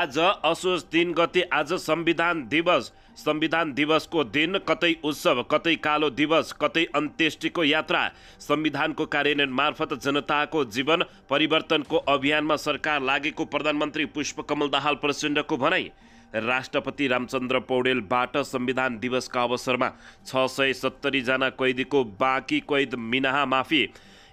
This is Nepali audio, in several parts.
आज असोज 3 गते आज संविधान दिवसको दिन कतै उत्सव, कतै कालो दिवस, कतै अन्त्येष्टिको यात्रा। संविधानको कार्यान्वयन मार्फत जनताको जीवन परिवर्तनको अभियानमा सरकार लागेको प्रधानमन्त्री पुष्पकमल दाहाल प्रचण्डको भनाई। राष्ट्रपति रामचन्द्र पौडेलबाट संविधान दिवसका अवसरमा 670 जना कैदीको बाँकी कैद मिनाहा माफी।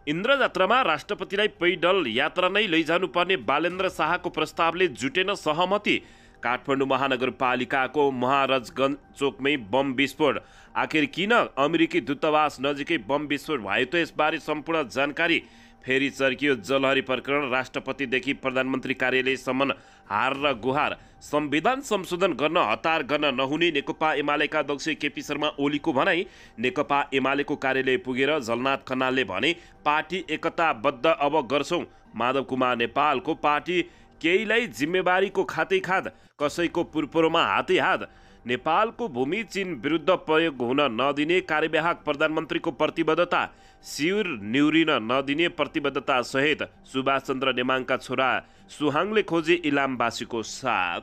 इन्द्रजात्रामा राष्ट्रपतिलाई पैदल यात्रा नै लैजानुपर्ने बालेन्द्र शाहको प्रस्तावले जुटेन सहमति। काठमाडौँ महानगरपालिकाको महाराजगञ्ज चोकमै बम विस्फोट। आखिर किन अमेरिकी दूतावास नजिकै बम विस्फोट भयो त? यसबारे सम्पूर्ण जानकारी। फेरि चर्कियो जलहरी प्रकरण। राष्ट्रपतिदेखि प्रधानमन्त्री कार्यालयसम्म हार र गुहार। संविधान संशोधन गर्न हतार गर्न नहुने नेकपा एमालेका अध्यक्ष केपी शर्मा ओलीको भनाई। नेकपा एमालेको कार्यालय पुगेर झलनाथ खनालले भने पार्टी एकताबद्ध अब गर्छौं। माधव कुमार नेपालको पार्टी केहीलाई जिम्मेवारीको खातै खाद, कसैको पुरपुरोमा हातै हात। नेपालको भूमि चीन विरुद्ध प्रयोग हुन नदिने कार्यवाहक प्रधानमन्त्रीको प्रतिबद्धता। सिउर निउरिन नदिने प्रतिबद्धता सहित सुभाष चन्द्र नेमाङका छोरा सुहाङले खोजे इलामवासीको साथ।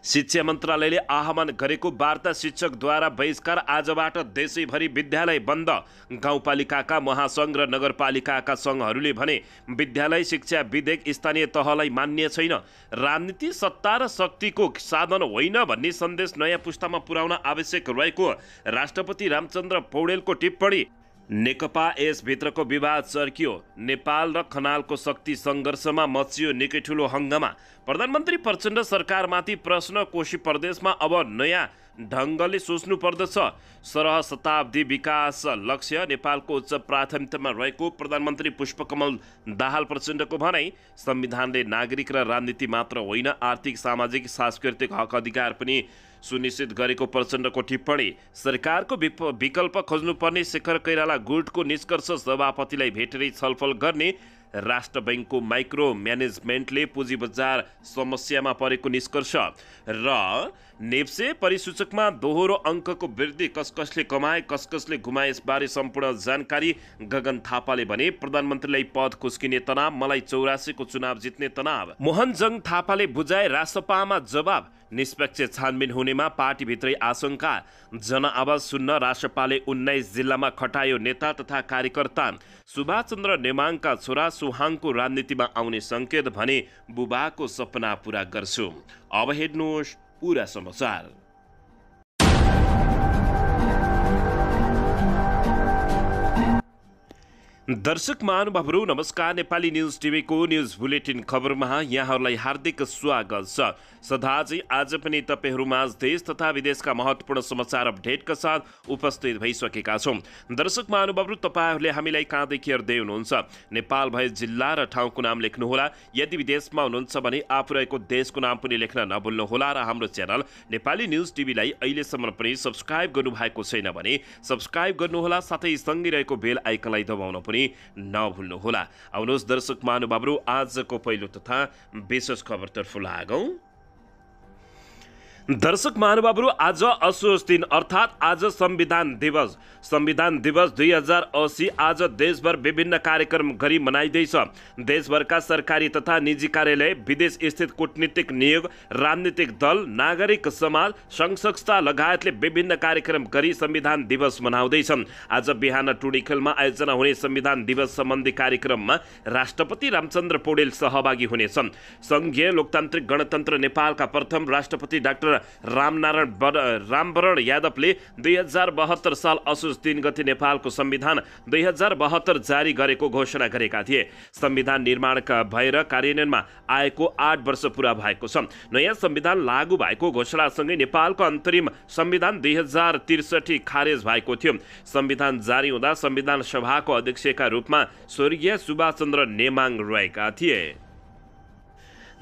शिक्षा मन्त्रालयले आह्वान गरेको वार्ता शिक्षकद्वारा बहिष्कार। आजबाट देशैभरि विद्यालय बन्द। गाउँपालिकाका महासङ्घ र नगरपालिकाका सङ्घहरूले भने विद्यालय शिक्षा विधेयक स्थानीय तहलाई मान्य छैन। राजनीति सत्ता र शक्तिको साधन होइन भन्ने सन्देश नयाँ पुस्तामा पुर्याउन आवश्यक रहेको राष्ट्रपति रामचन्द्र पौडेलको टिप्पणी। नेकपा यसभित्रको विवाद चर्कियो। नेपाल र खनालको शक्ति सङ्घर्षमा मचियो निकै ठुलो हङ्गामा। प्रधानमन्त्री प्रचण्ड सरकारमाथि प्रश्न। कोशी प्रदेशमा अब नयाँ ढङ्गले सोच्नु पर्दछ। सरह शताब्दी विकास लक्ष्य नेपालको उच्च प्राथमिकतामा रहेको प्रधानमन्त्री पुष्पकमल दाहाल प्रचण्डको भनाई। संविधानले नागरिक र राजनीति मात्र होइन, आर्थिक, सामाजिक, सांस्कृतिक हक अधिकार पनि सुनिश्चित गरेको प्रचण्डको टिप्पणी। सरकारको विकल्प खोज्नुपर्ने शेखर कैराला गुटको निष्कर्ष। सभापतिलाई भेटेरै छलफल गर्ने। राष्ट्र बैङ्कको माइक्रो म्यानेजमेन्टले पुँजी बजार समस्यामा परेको निष्कर्ष। र नेप्से परिसूचकमा दोहोरो अङ्कको वृद्धि। कसकसले कमाए, कसकसले गुमाए, यसबारे सम्पूर्ण जानकारी। गगन थापाले भने प्रधानमन्त्रीलाई पद खुस्किने तनाव, मलाई 84 को चुनाव जित्ने तनाव। मोहनजङ थापाले बुझाए रासपामा जवाब। निष्पक्ष छानबिन हुनेमा पार्टीभित्रै आशंका। जनआवाज सुन्न रासपाले 19 जिल्लामा खटायो नेता तथा कार्यकर्ता। सुभाषचन्द्र नेमाङका छोरा सुहाङको राजनीतिमा आउने सङ्केत भने बुबाको सपना पूरा गर्छु। अब हेर्नुहोस् पूरा समाचार। दर्शक महानुभावहरू नमस्कार। नेपाली न्युज टिभीको न्युज बुलेटिन खबरमा यहाँहरूलाई हार्दिक स्वागत छ। सदाझै आज पनि तपाईँहरूमाझ देश तथा विदेशका महत्त्वपूर्ण समाचार अपडेटका साथ उपस्थित भइसकेका छौँ। दर्शक महानुभावहरू, तपाईँहरूले हामीलाई कहाँदेखि हेर्दै हुनुहुन्छ? नेपाल भए जिल्ला र ठाउँको नाम लेख्नुहोला। यदि विदेशमा हुनुहुन्छ भने आफू रहेको देशको नाम पनि लेख्न नभुल्नुहोला। र हाम्रो च्यानल नेपाली न्युज टिभीलाई अहिलेसम्म पनि सब्सक्राइब गर्नुभएको छैन भने सब्सक्राइब गर्नुहोला, साथै सँगै रहेको बेल आइकनलाई दबाउन पनि नभुल्नुहोला। आउनुहोस् दर्शक महानुभावहरू, आजको पहिलो तथा विशेष खबरतर्फ लागौं। दर्शक महानुभावहरू, आज असोज 3 अर्थात् आज संविधान दिवस। संविधान दिवस 2080 आज देशभर विभिन्न कार्यक्रम गरी मनाइँदैछ। देशभरका सरकारी तथा निजी कार्यालय, विदेश स्थित कूटनीतिक नियोग, राजनीतिक दल, नागरिक समाज, सङ्घ संस्था लगायतले विभिन्न कार्यक्रम गरी संविधान दिवस मनाउँदैछन्। आज बिहान टुडीखेलमा आयोजना हुने संविधान दिवस सम्बन्धी कार्यक्रममा राष्ट्रपति रामचन्द्र पौडेल सहभागी हुनेछन्। सङ्घीय लोकतान्त्रिक गणतन्त्र नेपालका प्रथम राष्ट्रपति डाक्टर रामवरण यादवले 2072 साल असोज 3 गते नेपालको संविधान 2072 जारी गरेको घोषणा गरेका थिए। संविधान निर्माणका भएर कार्यान्वयनमा आएको 8 वर्ष पुरा भएको छ। नयाँ संविधान लागू भएको घोषणासँगै नेपालको अन्तरिम संविधान 2063 खारेज भएको थियो। संविधान जारी हुँदा संविधान सभाको अध्यक्षका रूपमा स्वर्गीय सुभाषचन्द्र नेमाङ रहेका थिए।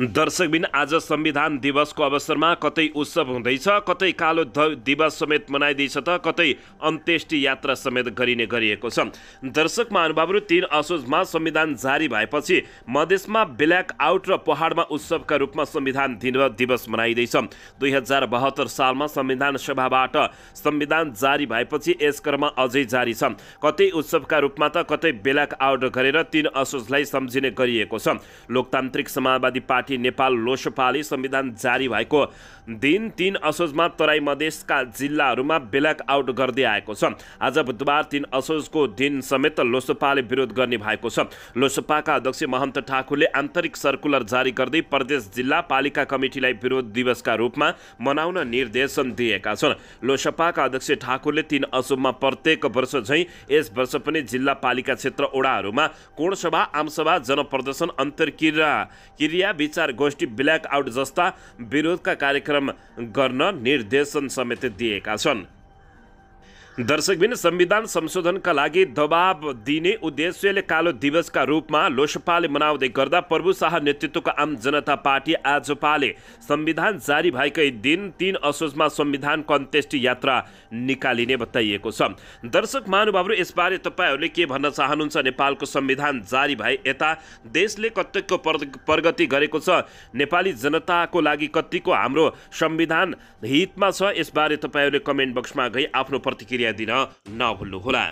दर्शकबिन, आज संविधान दिवसको अवसरमा कतै उत्सव हुँदैछ, कतै कालो दिवस समेत मनाइँदैछ त कतै अन्त्येष्टि यात्रा समेत गरिने गरिएको छ। दर्शक महानुभावहरू, 3 असोजमा संविधान जारी भएपछि मधेसमा ब्ल्याक आउट र पहाडमा उत्सवका रूपमा संविधान दिवस मनाइँदैछ। 2072 सालमा संविधान सभाबाट संविधान जारी भएपछि यस क्रममा अझै जारी छ। कतै उत्सवका रूपमा त कतै ब्ल्याक आउट गरेर 3 असोजलाई सम्झिने गरिएको छ। लोकतान्त्रिक समाजवादी पार्टी पार्टी नेपाल लोसपाले संविधान जारी भएको दिन 3 असोजमा तराई मधेसका जिल्लाहरूमा ब्ल्याक आउट गर्दै आएको छ। आज बुधबार 3 असोजको दिन समेत लोसपाले विरोध गर्ने भएको छ। लोसपाका अध्यक्ष महन्त ठाकुरले आन्तरिक सर्कुलर जारी गर्दै प्रदेश जिल्ला पालिका कमिटीलाई विरोध दिवसका रूपमा मनाउन निर्देशन दिएका छन्। लोसपाका अध्यक्ष ठाकुरले 3 असोजमा प्रत्येक वर्ष झैं यस वर्ष पनि जिल्ला पालिका क्षेत्र ओडाहरूमा कोणसभा, आमसभा, जनप्रदर्शन, अन्तर्क्रिया, विचार गोष्ठी, ब्ल्याक आउट जस्ता विरोधका कार्यक्रम गर्न निर्देशन समेत दिएका छन्। दर्शकबिन संविधान संशोधनका लागि दबाब दिने उद्देश्यले कालो दिवसका रूपमा लोसपाले मनाउँदै गर्दा प्रभु शाह नेतृत्वको आम जनता पार्टी आजपाले संविधान जारी भएकै दिन 3 असोजमा संविधानको अन्त्येष्टि यात्रा निकालिने बताइएको छ। दर्शक महानुभावहरू, यसबारे तपाईहरूले के भन्न चाहनुहुन्छ? नेपालको संविधान जारी भए यता देशले कतिको प्रगति गरेको छ, नेपाली जनताको लागि कतिको हाम्रो संविधान हितमा छ, यसबारे तपाईहरूले कमेन्ट बक्समा गई आफ्नो प्रतिक्रिया दिन नभुल्नुहोला।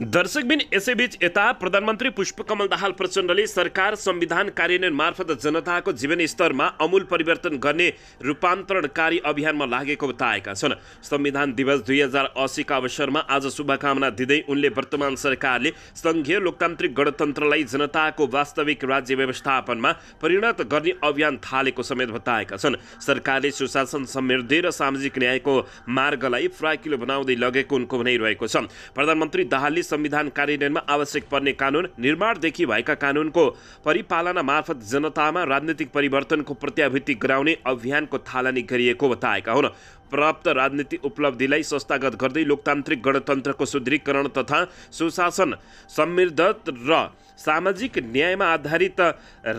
दर्शकबिन, यसैबीच यता प्रधानमन्त्री पुष्पकमल दाहाल प्रचण्डले सरकार संविधान कार्यान्वयन मार्फत जनताको जीवन स्तरमा अमूल परिवर्तन गर्ने रूपान्तरणकारी अभियानमा लागेको बताएका छन्। संविधान दिवस 2080 का अवसरमा आज शुभकामना दिँदै उनले वर्तमान सरकारले संघीय लोकतान्त्रिक गणतन्त्रलाई जनताको वास्तविक राज्य व्यवस्थापनमा परिणत गर्ने अभियान थालेको समेत बताएका छन्। सरकारले सुशासन, समृद्धि र सामाजिक न्यायको मार्गलाई फराकिलो बनाउँदै लगेको उनको भनाइरहेको छ। प्रधानमन्त्री दाहालले संविधान कार्यान्वयनमा आवश्यक पर्ने कानुन निर्माणदेखि भएका कानुनको परिपालना मार्फत जनतामा राजनीतिक परिवर्तनको प्रत्याभूति गराउने अभियानको थालनी गरिएको बताएका हुन्। प्राप्त राजनीतिक उपलब्धिलाई संस्थागत गर्दै लोकतान्त्रिक गणतन्त्रको सुदृढीकरण तथा सुशासन, समृद्ध र सामाजिक न्यायमा आधारित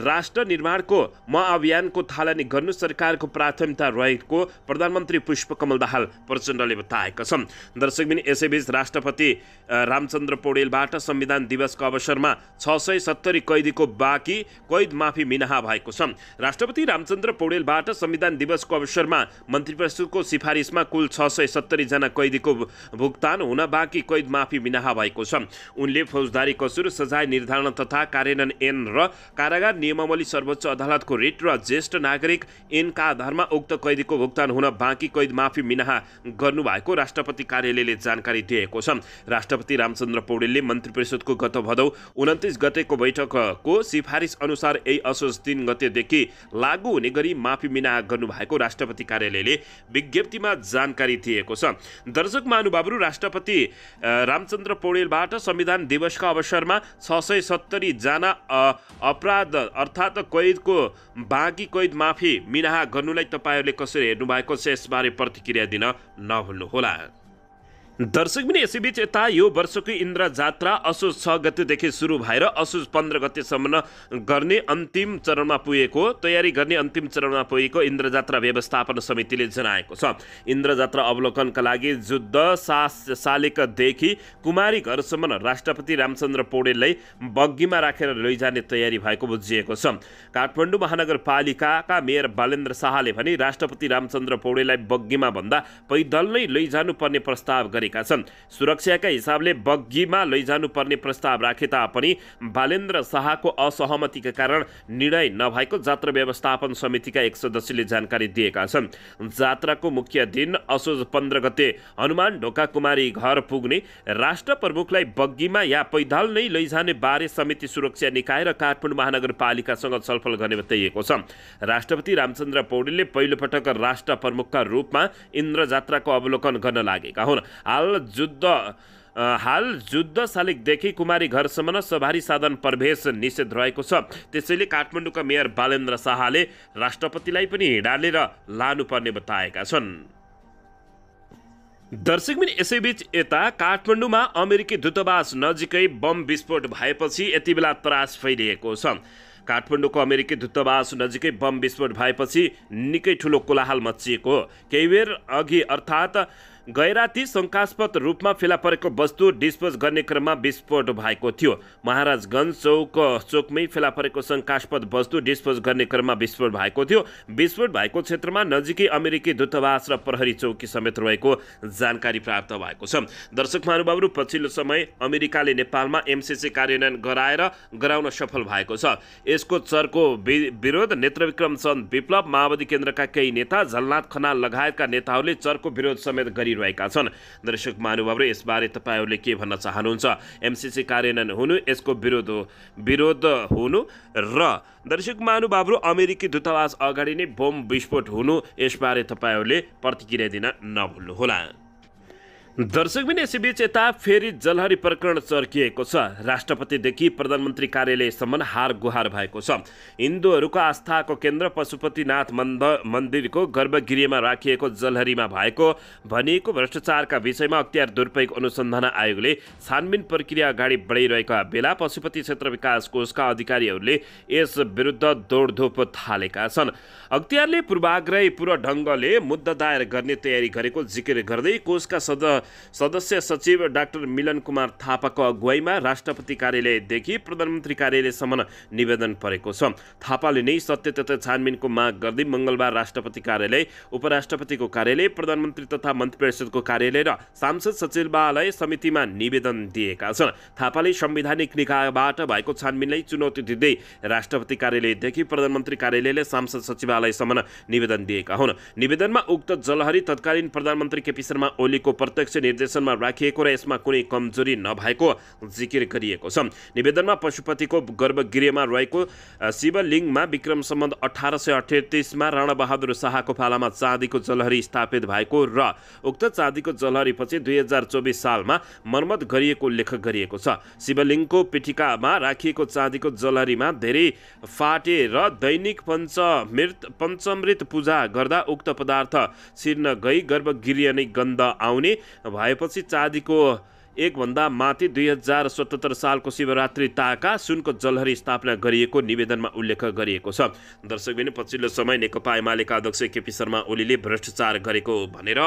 राष्ट्र निर्माणको महाअभियानको थालनी गर्नु सरकारको प्राथमिकता रहेको प्रधानमन्त्री पुष्पकमल दाहाल प्रचण्डले बताएका छन्। दर्शकबिन, यसैबीच राष्ट्रपति रामचन्द्र पौडेलबाट संविधान दिवसको अवसरमा 670 कैदीको बाँकी कैद माफी मिनाहा भएको छ। राष्ट्रपति रामचन्द्र पौडेलबाट संविधान दिवसको अवसरमा मन्त्रीपरिषदको सिफारिसमा कुल 670 जना कैदीको भुक्तान हुन बाँकी कैद माफी मिनाहा भएको छ। उनले फौजदारी कसुर, सजाय निर्धारण तथा कार्यान्वयन ऐन र कारागार नियमावली, सर्वोच्च अदालतको रिट र ज्येष्ठ नागरिक ऐनका आधारमा उक्त कैदीको भुक्तान हुन बाँकी कैद माफी मिनाहा गर्नुभएको राष्ट्रपति कार्यालयले जानकारी दिएको छ। राष्ट्रपति रामचन्द्र पौडेलले मन्त्रीपरिषदको गत भदौ 29 गतेको बैठकको सिफारिस अनुसार यही असोज 3 गतेदेखि लागू हुने गरी माफी मिनाहा गर्नुभएको राष्ट्रपति कार्यालयले विज्ञप्तिमा जानकारी दिएको छ। दर्शक महानुभावहरू, राष्ट्रपति रामचन्द्र पौडेलबाट संविधान दिवसका अवसरमा 670 जना अपराध अर्थात् कैदको बाँकी कैद माफी मिनाहा गर्नुलाई तपाईहरूले कसरी हेर्नु भएको छ, यसबारे प्रतिक्रिया दिन नभुल्नुहोला। दर्शकबिन, यसैबीच यता यो वर्षको इन्द्र जात्रा असोज 6 गतेदेखि सुरु भएर असोज 15 गतेसम्म गर्ने अन्तिम चरणमा पुगेको इन्द्र जात्रा व्यवस्थापन समितिले जनाएको छ। इन्द्र जात्रा अवलोकनका लागि जुद्ध सालेकदेखि कुमारी घरसम्म राष्ट्रपति रामचन्द्र पौडेललाई बग्गीमा राखेर लैजाने तयारी भएको बुझिएको छ। काठमाडौँ महानगरपालिकाका मेयर बालेन्द्र शाहले भने राष्ट्रपति रामचन्द्र पौडेललाई बग्गीमा भन्दा पैदल नै लैजानु पर्ने प्रस्ताव गरेका छन्। सुरक्षाका हिसाबले बग्गीमा लैजानु पर्ने प्रस्ताव राखे तापनि बालेन्द्र शाहको असहमतिका कारण निर्णय नभएको जात्रा व्यवस्थापन समितिका एक सदस्यले जानकारी दिएका छन्। जात्राको मुख्य दिन असोज 15 गते हनुमान ढोका कुमारी घर पुग्ने राष्ट्र प्रमुखलाई बग्गीमा या पैदल नै लैजाने बारे समिति सुरक्षा निकाय र काठमाडौँ महानगरपालिकासँग छलफल गर्ने बताइएको छ। राष्ट्रपति रामचन्द्र पौडेलले पहिलोपटक राष्ट्र प्रमुखका रूपमा इन्द्र जात्राको अवलोकन गर्न लागेका हुन्। हाल जुद्ध सालिकदेखि कुमारी घरसम्म सवारी साधन प्रवेश निषेध रहेको छ। त्यसैले काठमाडौँका मेयर बालेन्द्र शाहले राष्ट्रपतिलाई पनि हिँडालेर लानुपर्ने बताएका छन्। दर्शकबिन, यसैबीच यता काठमाडौँमा अमेरिकी दूतावास नजिकै बम विस्फोट भएपछि यति बेला त्रास फैलिएको छ। काठमाडौँको अमेरिकी दूतावास नजिकै बम विस्फोट भएपछि निकै ठुलो कोलाहल मचिएको हो। केही बेर अघि अर्थात् गैराती शङ्कास्पद रूपमा फेला परेको वस्तु डिस्पोज गर्ने क्रममा विस्फोट भएको थियो। महाराजगञ्ज चोकमै फेला परेको शङ्कास्पद वस्तु डिस्पोज गर्ने क्रममा विस्फोट भएको थियो। विस्फोट भएको क्षेत्रमा नजिकै अमेरिकी दूतावास र प्रहरी चौकी समेत रहेको जानकारी प्राप्त भएको छ। दर्शक महानुभावहरू, पछिल्लो समय अमेरिकाले नेपालमा एमसीसी कार्यान्वयन गराउन सफल भएको छ। यसको चर्को विरोध नेत्रविक्रम चन्द विप्लव, माओवादी केन्द्रका केही नेता, झलनाथ खनाल लगायतका नेताहरूले चर्को विरोध समेत गरिरहेका छन्। दर्शक महानुभावहरू, यसबारे तपाईँहरूले के भन्न चाहनुहुन्छ? एमसीसी कार्यान्वयन हुनु, यसको विरोध हुनु र दर्शक महानुभावहरू अमेरिकी दूतावास अगाडि नै बम विस्फोट हुनु, यसबारे तपाईँहरूले प्रतिक्रिया दिन नभुल्नुहोला। दर्शकबिन यसैबीच यता फेरि जलहरी प्रकरण चर्किएको छ। राष्ट्रपतिदेखि प्रधानमन्त्री कार्यालयसम्म हार गुहार भएको छ। हिन्दूहरूको आस्थाको केन्द्र पशुपतिनाथ मन्दिरको गर्भगृहमा राखिएको जलहरीमा भएको भनिएको भ्रष्टाचारका विषयमा अख्तियार दुरुपयोग अनुसन्धान आयोगले छानबिन प्रक्रिया अगाडि बढाइरहेका बेला पशुपति क्षेत्र विकास कोषका अधिकारीहरूले यस विरुद्ध दौडधोप थालेका छन्। अख्तियारले पूर्वाग्रहीपूर्ण ढङ्गले मुद्दा दायर गर्ने तयारी गरेको जिकिर गर्दै कोषका सदस्य सचिव डाक्टर मिलन कुमार थापाको अगुवाईमा राष्ट्रपति कार्यालयदेखि प्रधानमन्त्री कार्यालयसम्म निवेदन परेको छ। थापाले नै सत्य तथा छानबिनको माग गर्दै मङ्गलबार राष्ट्रपति कार्यालय, उपराष्ट्रपतिको कार्यालय, प्रधानमन्त्री तथा मन्त्री परिषदको कार्यालय र सांसद सचिवालय समितिमा निवेदन दिएका छन्। थापाले संवैधानिक निकायबाट भएको छानबिनलाई चुनौती दिँदै राष्ट्रपति कार्यालयदेखि प्रधानमन्त्री कार्यालयले सांसद सचिवालयसम्म निवेदन दिएका हुन्। निवेदनमा उक्त जलहरी तत्कालीन प्रधानमन्त्री केपी शर्मा ओलीको प्रत्यक्ष निर्देशनमा राखिएको र यसमा कुनै कमजोरी नभएको जिकिर गरिएको छ। निवेदनमा पशुपतिको गर्भगृहमा रहेको शिवलिङ्गमा विक्रम सम्बन्ध 1838 मा राणाबहादुर शाहको पालामा चाँदीको जलहरी स्थापित भएको र उक्त चाँदीको जलहरी पछि 2024 सालमा मर्मत गरिएको उल्लेख गरिएको छ। शिवलिङ्गको पिठिकामा राखिएको चाँदीको जलहरीमा धेरै फाटे र दैनिक पञ्चामृत पूजा गर्दा उक्त पदार्थ छिर्न गई गर्भगृह नै गन्ध आउने भएपछि चाँदीको एकभन्दा माथि 2077 सालको शिवरात्रि ताका सुनको जलहरी स्थापना गरिएको निवेदनमा उल्लेख गरिएको छ। दर्शकबिन, पछिल्लो समय नेकपा एमालेका अध्यक्ष केपी शर्मा ओलीले भ्रष्टाचार गरेको भनेर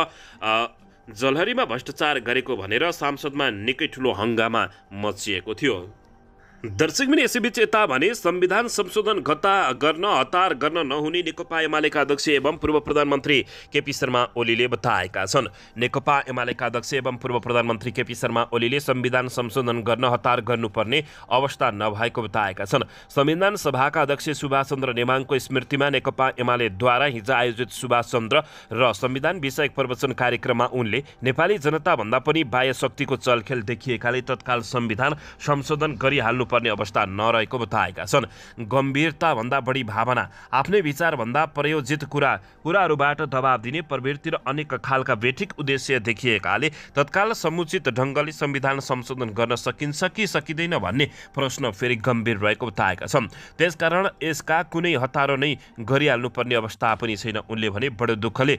जलहरीमा भ्रष्टाचार गरेको भनेर सांसदमा निकै ठुलो हङ्गामा मचिएको थियो। दर्शकबिन, यसैबीच यता भने संविधान संशोधन गर्न हतार गर्न नहुने नेकपा एमालेका अध्यक्ष एवं पूर्व प्रधानमन्त्री केपी शर्मा ओलीले बताएका छन्। नेकपा एमालेका अध्यक्ष एवं पूर्व प्रधानमन्त्री केपी शर्मा ओलीले संविधान संशोधन गर्न हतार गर्नुपर्ने अवस्था नभएको बताएका छन्। संविधान सभाका अध्यक्ष सुभाष चन्द्र नेमाङको स्मृतिमा नेकपा एमालेद्वारा हिजो आयोजित सुभाष चन्द्र र संविधान विषयक प्रवचन कार्यक्रममा उनले नेपाली जनताभन्दा पनि बाह्य शक्तिको चलखेल देखिएकाले तत्काल संविधान संशोधन गरिहाल्नु पर्ने अवस्था नरहेको बताएका छन्। गम्भीरताभन्दा बढी भावना, आफ्नै विचारभन्दा प्रयोजित कुराहरूबाट दबाब दिने प्रवृत्ति र अनेक खालका बेठिक उद्देश्य देखिएकाले तत्काल समुचित ढङ्गले संविधान संशोधन गर्न सकिन्छ कि सकिँदैन भन्ने प्रश्न फेरि गम्भीर रहेको बताएका छन्। त्यसकारण यसका कुनै हतारो नै गरिहाल्नुपर्ने अवस्था पनि छैन। उनले भने, बडो दुःखले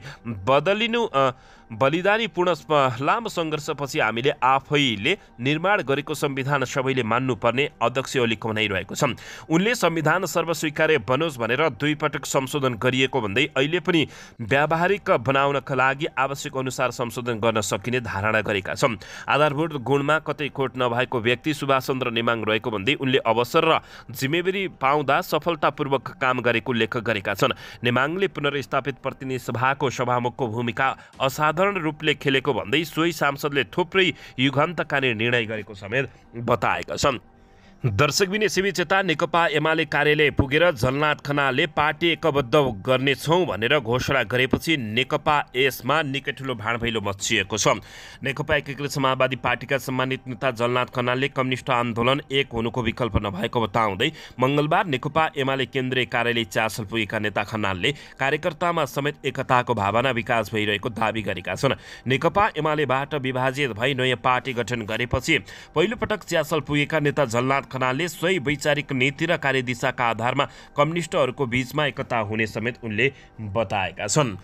बलिदानीपूर्ण लामो सङ्घर्षपछि हामीले आफैले निर्माण गरेको संविधान सबैले मान्नुपर्ने अध्यक्ष ओलीको भनाइरहेको छ। उनले संविधान सर्वस्वीकार्य बनोस् भनेर 2 पटक संशोधन गरिएको भन्दै अहिले पनि व्यावहारिक बनाउनका लागि आवश्यक अनुसार संशोधन गर्न सकिने धारणा गरेका छन्। आधारभूत गुणमा कतै खोट नभएको व्यक्ति सुभाष चन्द्र नेमाङ रहेको भन्दै उनले अवसर र जिम्मेवारी पाउँदा सफलतापूर्वक काम गरेको उल्लेख गरेका छन्। नेमाङले पुनर्स्थापित प्रतिनिधि सभाको सभामुखको भूमिका असाधारण रूपले खेलेको भन्दै सोही सांसदले थुप्रै युगान्तकारी निर्णय गरेको समेत बताएका छन्। दर्शकबिन, यसैबीच यता नेकपा एमाले कार्यालय पुगेर झलनाथ खनालले पार्टी एकबद्ध गर्नेछौँ भनेर घोषणा गरेपछि नेकपा यसमा निकै ठुलो भाँडभैलो मचिएको छ। नेकपा एकीकृत समाजवादी पार्टीका सम्मानित नेता झलनाथ खनालले कम्युनिस्ट आन्दोलन एक हुनुको विकल्प नभएको बताउँदै मङ्गलबार नेकपा एमाले केन्द्रीय कार्यालय चासल पुगेका नेता खनालले कार्यकर्तामा समेत एकताको भावना विकास भइरहेको दावी गरेका छन्। नेकपा एमालेबाट विभाजित भई नयाँ पार्टी गठन गरेपछि पहिलोपटक चासल पुगेका नेता झलनाथ खनालले सोही वैचारिक नीति र कार्यदिशाका आधारमा कम्युनिस्टहरूको बीचमा एकता हुने समेत उनले बताएका छन्।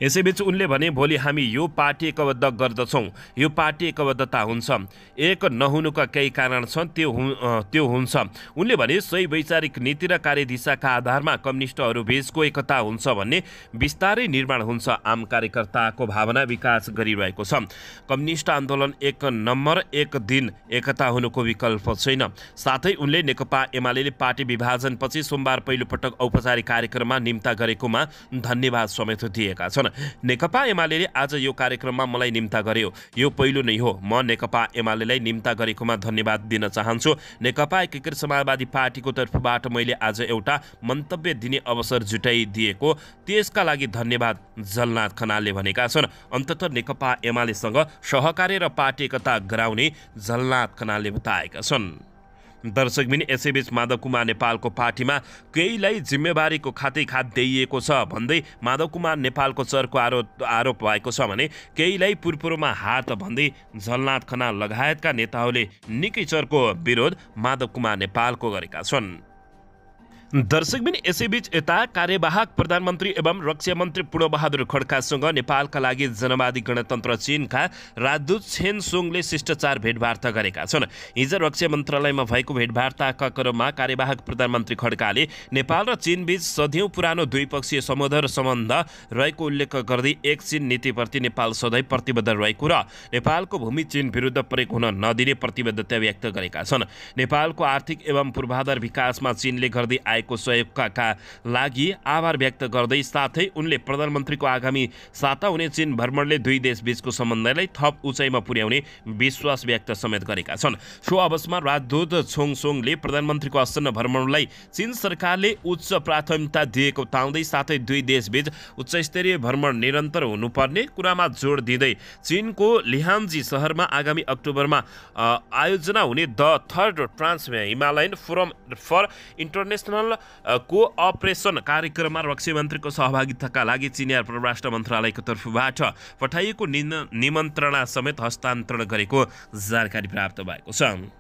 यसैबीच उनले भने भोलि हामी यो पार्टी एकबद्ध गर्दछौँ, यो पार्टी एकबद्धता हुन्छ, एक नहुनुका केही कारण छन्, त्यो हुन्छ। उनले भने सही वैचारिक नीति र कार्यदिशाका आधारमा कम्युनिस्टहरू बीचको एकता हुन्छ भन्ने बिस्तारै निर्माण हुन्छ। आम कार्यकर्ताको भावना विकास गरिरहेको छ। कम्युनिस्ट आन्दोलन एक नम्बर, एक दिन एकता हुनुको विकल्प छैन। साथै उनले नेकपा एमाले पार्टी विभाजनपछि सोमबार पहिलोपटक औपचारिक कार्यक्रममा निम्ता गरेकोमा धन्यवाद समेत दिएका छन्। नेकपा एमाले आज यो कार्यक्रममा मलाई निम्ता गर्यो, यो पहिलो नै हो। म नेकपा एमालेलाई निम्ता गरेकोमा धन्यवाद दिन चाहन्छु। नेकपा एकीकृत समाजवादी पार्टीको तर्फबाट मैले आज एउटा मन्तव्य दिने अवसर जुटाइदिएको, त्यसका लागि धन्यवाद, जलनाथ खनालले भनेका छन्। अन्ततः नेकपा एमालेसँग सहकार्य र पार्टी एकता गराउने जलनाथ खनालले बताएका छन्। दर्शकबिन यसैबीच माधव कुमार नेपालको पार्टीमा केहीलाई जिम्मेवारीको खातै दिइएको छ भन्दै माधव कुमार नेपालको चरको आरोप भएको छ भने केहीलाई पुरपुरोमा हात भन्दै झलनाथ खनाल लगायतका नेताहरूले निकै चरको विरोध माधव कुमार नेपालको गरेका छन्। दर्शकबिन यसैबीच यता कार्यवाहक प्रधानमन्त्री एवं रक्षा मन्त्री पूर्णबहादुर खड्कासँग नेपालका लागि जनवादी गणतन्त्र चीनका राजदूत छेन सोङले शिष्टाचार भेटवार्ता गरेका छन्। हिजो रक्षा मन्त्रालयमा भएको भेटवार्ताका क्रममा कार्यवाहक प्रधानमन्त्री खड्काले नेपाल र चीनबीच सदियौं पुरानो द्विपक्षीय समुद्र सम्बन्ध रहेको उल्लेख गर्दै एक चीन नीतिप्रति नेपाल सधैँ प्रतिबद्ध रहेको र नेपालको भूमि चीन विरुद्ध प्रयोग हुन नदिने प्रतिबद्धता व्यक्त गरेका छन्। नेपालको आर्थिक एवं पूर्वाधार विकासमा चीनले गर्दै को सहयोगका लागि आभार व्यक्त गर्दै साथै उनले प्रधानमन्त्रीको आगामी साता हुने चीन भ्रमणले दुई देशबीचको सम्बन्धलाई थप उचाइमा पुर्याउने विश्वास व्यक्त समेत गरेका छन्। सो अवसरमा राजदूत छोङसोङले प्रधानमन्त्रीको आसन्न भ्रमणलाई चीन सरकारले उच्च प्राथमिकता दिएको बताउँदै साथै दुई देशबीच उच्चस्तरीय भ्रमण निरन्तर हुनुपर्ने कुरामा जोड दिँदै चीनको लिहानजी शहरमा आगामी अक्टोबरमा आयोजना हुने the third trans Himalayan forum for international cooperation कार्यक्रममा रक्षा मन्त्रीको सहभागिताका लागि चिनिया परराष्ट्र मन्त्रालयको तर्फबाट पठाइएको निमन्त्रणा समेत हस्तान्तरण गरेको जानकारी प्राप्त भएको छ।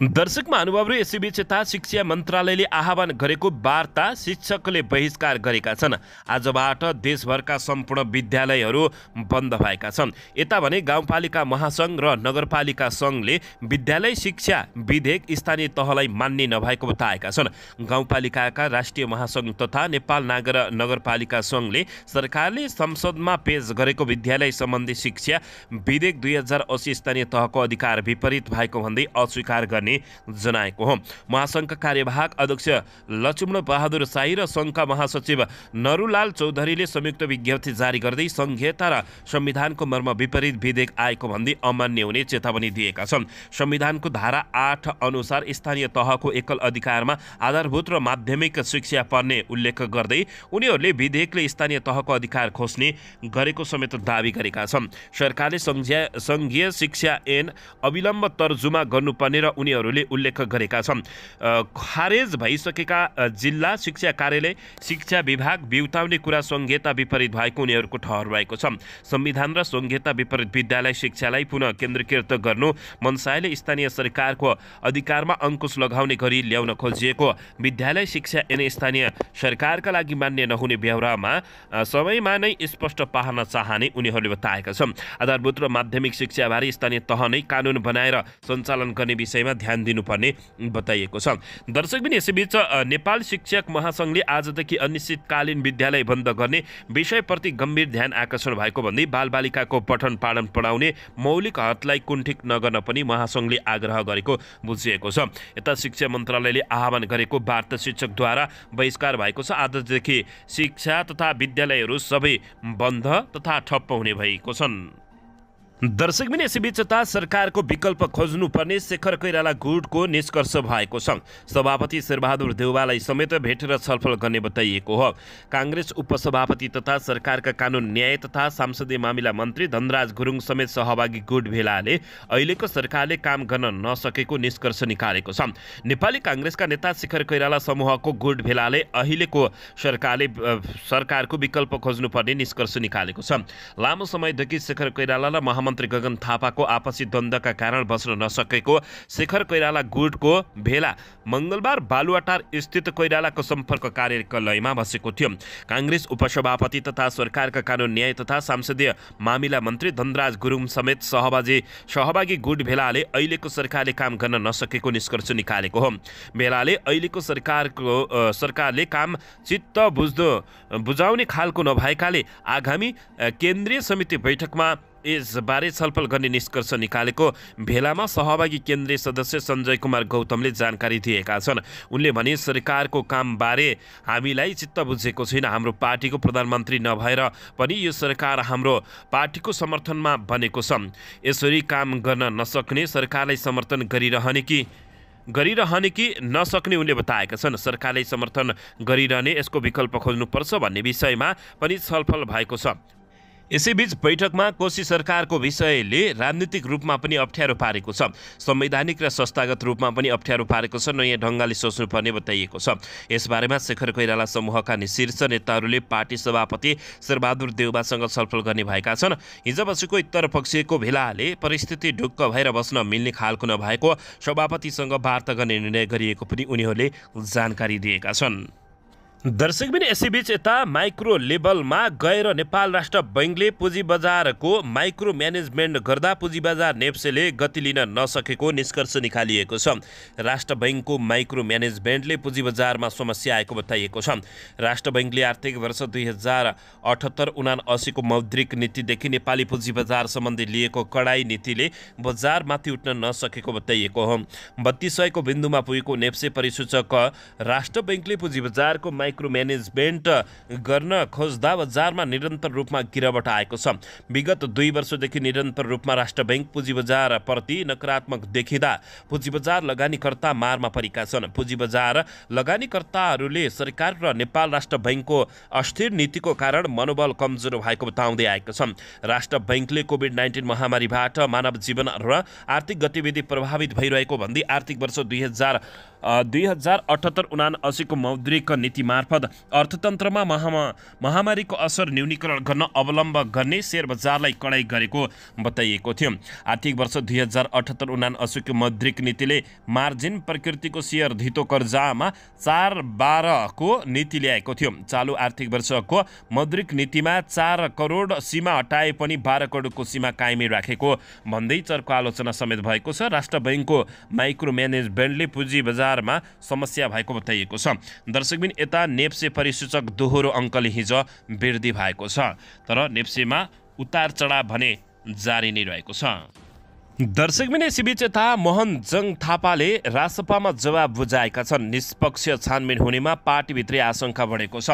दर्शक महानुभावहरू यसैबीच यता शिक्षा मन्त्रालयले आह्वान गरेको वार्ता शिक्षकले बहिष्कार गरेका छन्। आजबाट देशभरका सम्पूर्ण विद्यालयहरू बन्द भएका छन्। यता भने गाउँपालिका महासङ्घ र नगरपालिका सङ्घले विद्यालय शिक्षा विधेयक स्थानीय तहलाई मान्ने नभएको बताएका छन्। गाउँपालिकाका राष्ट्रिय महासङ्घ तथा नेपाल नगरपालिका सङ्घले सरकारले संसदमा पेश गरेको विद्यालय सम्बन्धी शिक्षा विधेयक 2080 स्थानीय तहको अधिकार विपरीत भएको भन्दै अस्वीकार गर्ने जनाएको हो। महासङ्घका कार्यवाहक अध्यक्ष लक्ष्मण बहादुर शाही र सङ्घका महासचिव नरुलाल चौधरीले संयुक्त विज्ञप्ति जारी गर्दै संघीयता र संविधानको मर्म विपरीत विधेयक आएको भन्दै अमान्य हुने चेतावनी दिएका छन्। संविधानको धारा 8 अनुसार स्थानीय तहको एकल अधिकारमा आधारभूत र माध्यमिक शिक्षा पर्ने उल्लेख गर्दै उनीहरूले विधेयकले स्थानीय तहको अधिकार खोज्ने गरेको समेत दावी गरेका छन्। सरकारले संघीय शिक्षा ऐन अविलम्ब तर्जुमा गर्नुपर्ने र उनीहरूले उल्लेख गरेका छन्। खारेज भइसकेका जिल्ला शिक्षा कार्यालय शिक्षा विभाग बिउताउने कुरा संघीयता विपरीत भएको उनीहरूको ठहर रहेको छ। संविधान र संघीयता विपरीत विद्यालय शिक्षालाई पुनः केन्द्रीकृत गर्नु मनसायले स्थानीय सरकारको अधिकारमा अंकुश लगाउने गरी ल्याउन खोजिएको विद्यालय शिक्षा ऐन स्थानीय सरकारका लागि मान्य नहुने बेहोरामा समयमा नै स्पष्ट पार्न चाहने उनीहरूले बताएका छन्। आधारभूत र माध्यमिक शिक्षाबारे स्थानीय तह नै कानुन बनाएर सञ्चालन गर्ने विषयमा ध्यान दिनुपर्ने बताइएको छ। दर्शकबिन यसैबीच नेपाल शिक्षक महासङ्घले आजदेखि अनिश्चितकालीन विद्यालय बन्द गर्ने विषयप्रति गम्भीर ध्यान आकर्षण भएको भन्दै बालबालिकाको पठन पाठन पढाउने मौलिक हकलाई कुण्ठित नगर्न पनि महासङ्घले आग्रह गरेको बुझिएको छ। यता शिक्षा मन्त्रालयले आह्वान गरेको वार्ता शिक्षकद्वारा बहिष्कार भएको छ। आजदेखि शिक्षा तथा विद्यालयहरू सबै बन्द तथा ठप्प हुने भएको छन्। दर्शकबिन यसैबीच सरकारको विकल्प खोज्नुपर्ने शेखर कोइराला गुटको निष्कर्ष भएको छ। सभापति शेरबहादुर देउवालाई समेत भेटेर छलफल गर्ने बताइएको हो। काङ्ग्रेस उपसभापति तथा सरकारका कानुन न्याय तथा संसदीय मामिला मन्त्री धनराज गुरुङ समेत सहभागी गुट भेलाले अहिलेको सरकारले काम गर्न नसकेको निष्कर्ष निकालेको छ। नेपाली काङ्ग्रेसका नेता शेखर कोइराला समूहको गुट भेलाले अहिलेको सरकारको विकल्प खोज्नुपर्ने निष्कर्ष निकालेको छ। लामो समयदेखि शेखर कोइराला र महामन्त्री गगन थापाको आपसी द्वन्द्वका कारण बस्न नसकेको शेखर कोइराला गुटको भेला मङ्गलबार बालुवाटार स्थित कोइरालाको सम्पर्क कार्यालयमा बसेको थियो। काङ्ग्रेस उपसभापति तथा सरकारका कानुन न्याय तथा संसदीय मामिला मन्त्री धनराज गुरुङ समेत सहभागी गुट भेलाले अहिलेको सरकारले काम गर्न नसकेको निष्कर्ष निकालेको हो। भेलाले अहिलेको सरकारले काम चित्त बुझाउने खालको नभएकाले आगामी केन्द्रीय समिति बैठकमा यसबारे छलफल गर्ने निष्कर्ष निकालेको भेलामा सहभागी केन्द्रीय सदस्य सञ्जय कुमार गौतमले जानकारी दिएका छन्। उनले भने सरकारको कामबारे हामीलाई चित्त बुझेको छैन। हाम्रो पार्टीको प्रधानमन्त्री नभएर पनि यो सरकार हाम्रो पार्टीको समर्थनमा बनेको छ। यसरी काम गर्न नसक्ने सरकारलाई समर्थन गरिरहने कि नसक्ने उनले बताएका छन्। सरकारलाई समर्थन गरिरहने यसको विकल्प खोज्नुपर्छ भन्ने विषयमा पनि छलफल भएको छ। यसैबीच बैठकमा कोशी सरकारको विषयले राजनीतिक रूपमा पनि अप्ठ्यारो पारेको छ। संवैधानिक र संस्थागत रूपमा पनि अप्ठ्यारो पारेको छ। नयाँ ढङ्गले सोच्नुपर्ने बताइएको छ। यसबारेमा शेखर कोइराला समूहका शीर्ष नेताहरूले पार्टी सभापति शेरबहादुर देउबासँग छलफल गर्ने भएका छन्। हिजो बसेको उत्तरपक्षीयको भेलाले परिस्थिति ढुक्क भएर बस्न मिल्ने खालको नभएको सभापतिसँग वार्ता गर्ने निर्णय गरिएको पनि उनीहरूले जानकारी दिएका छन्। दर्शकबिन यसैबीच यता माइक्रो लेभलमा गएर नेपाल राष्ट्र बैङ्कले पुँजी बजारको माइक्रो म्यानेजमेन्ट गर्दा पुँजी बजार नेप्सेले गति लिन नसकेको निष्कर्ष निकालिएको छ। राष्ट्र बैङ्कको माइक्रो म्यानेजमेन्टले पुँजी बजारमा समस्या आएको बताइएको छ। राष्ट्र बैङ्कले आर्थिक वर्ष 2078-79 को मौद्रिक नीतिदेखि नेपाली पुँजी बजार सम्बन्धी लिएको कडाई नीतिले बजारमाथि उठ्न नसकेको बताइएको हो। 3200 को बिन्दुमा पुगेको नेप्से परिसूचक राष्ट्र बैङ्कले पुँजी बजारको माइक्रो म्यानेजमेन्ट गर्न खोज्दा बजारमा निरन्तर रूपमा गिरावट आएको छ। विगत 2 वर्षदेखि निरन्तर रूपमा राष्ट्र बैङ्क पुँजी बजार प्रति नकारात्मक देखिँदा पुँजी बजार लगानीकर्ता मारमा परेका छन्। पुँजी बजार लगानीकर्ताहरूले सरकार र नेपाल राष्ट्र बैङ्कको अस्थिर नीतिको कारण मनोबल कमजोर भएको बताउँदै आएको छ। राष्ट्र बैङ्कले कोभिड-19 महामारीबाट मानव जीवन र आर्थिक गतिविधि प्रभावित भइरहेको भन्दै आर्थिक वर्ष 2078-79 को मौद्रिक नीति मार्फत अर्थतन्त्रमा महामारीको असर न्यूनीकरण गर्न अवलम्ब गर्ने शेयर बजारलाई कडाई गरेको बताइएको थियो। आर्थिक वर्ष 2078-79 को मौद्रिक नीतिले मार्जिन प्रकृतिको शेयर धितो कर्जामा 4.12 को नीति ल्याएको थियो। चालु आर्थिक वर्षको मौद्रिक नीतिमा 4 करोड सीमा हटाए पनि 12 करोडको सीमा कायमै राखेको भन्दै चर्को आलोचना समेत भएको छ। राष्ट्र बैङ्कको माइक्रो म्यानेजमेन्टले पुँजी बजारमा समस्या भएको बताइएको छ। दर्शकबिन यता नेप्से परिसूचक दोहोरो अङ्कले हिजो वृद्धि भएको छ, तर नेप्सेमा उतार चढाव भने जारी नै रहेको छ। दर्शकबिन यसैबीच यता मोहन जङ थापाले रासपामा जवाब बुझाएका छन्। निष्पक्ष छानबिन हुनेमा पार्टीभित्रै आशंका बढेको छ।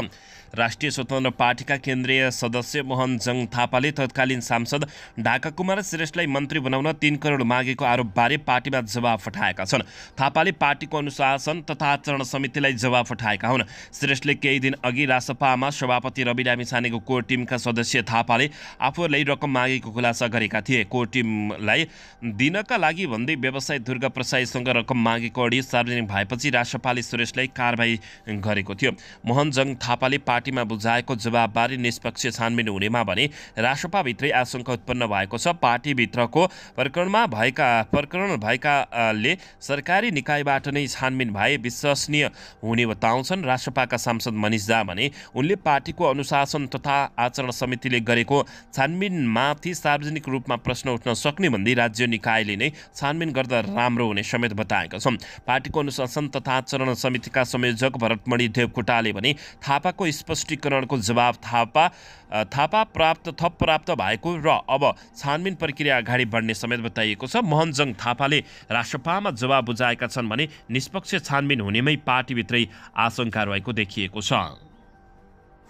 राष्ट्रिय स्वतन्त्र पार्टीका केन्द्रीय सदस्य मोहन जङ थापाले तत्कालीन सांसद ढाका कुमार श्रेष्ठलाई मन्त्री बनाउन 3 करोड मागेको आरोपबारे पार्टीमा जवाब पठाएका छन्। थापाले पार्टीको अनुशासन तथा आचरण समितिलाई जवाब पठाएका हुन्। श्रेष्ठले केही दिन अघि रासपामा सभापति रवि लामिछानेको कोर टिमका सदस्य थापाले आफूलाई रकम मागेको खुलासा गरेका थिए। कोर टिमलाई दिनका लागि भन्दै व्यवसायी दुर्गा प्रसाईसँग रकम मागेको अडियो सार्वजनिक भएपछि रासपाले श्रेष्ठलाई कारबाही गरेको थियो। मोहन जङ थापाले पार्टीमा बुझाएको जवाबबारे निष्पक्ष छानबिन हुनेमा भने रासपाभित्रै आशंका उत्पन्न भएको छ। पार्टीभित्रको प्रकरण भएकाले सरकारी निकायबाट नै छानबिन भए विश्वसनीय हुने बताउँछन्। रासपाका सांसद मनिष झा भने उनले पार्टीको अनुशासन तथा आचरण समितिले गरेको छानबिनमाथि सार्वजनिक रूपमा प्रश्न उठ्न सक्ने भन्दै राज्य निकायले नै छानबिन गर्दा राम्रो हुने समेत बताएका छन्। पार्टीको अनुशासन तथा आचरण समितिका संयोजक भरतमणि देवकोटाले भने थापाको स्पष्टीकरणको जवाब थापा प्राप्त भएको र अब छानबिन प्रक्रिया अगाडि बढ्ने समेत बताइएको छ। मोहन जङ थापाले रासपामा जवाब बुझाएका छन् भने निष्पक्ष छानबिन हुनेमै पार्टीभित्रै आशंका रहेको देखिएको छ।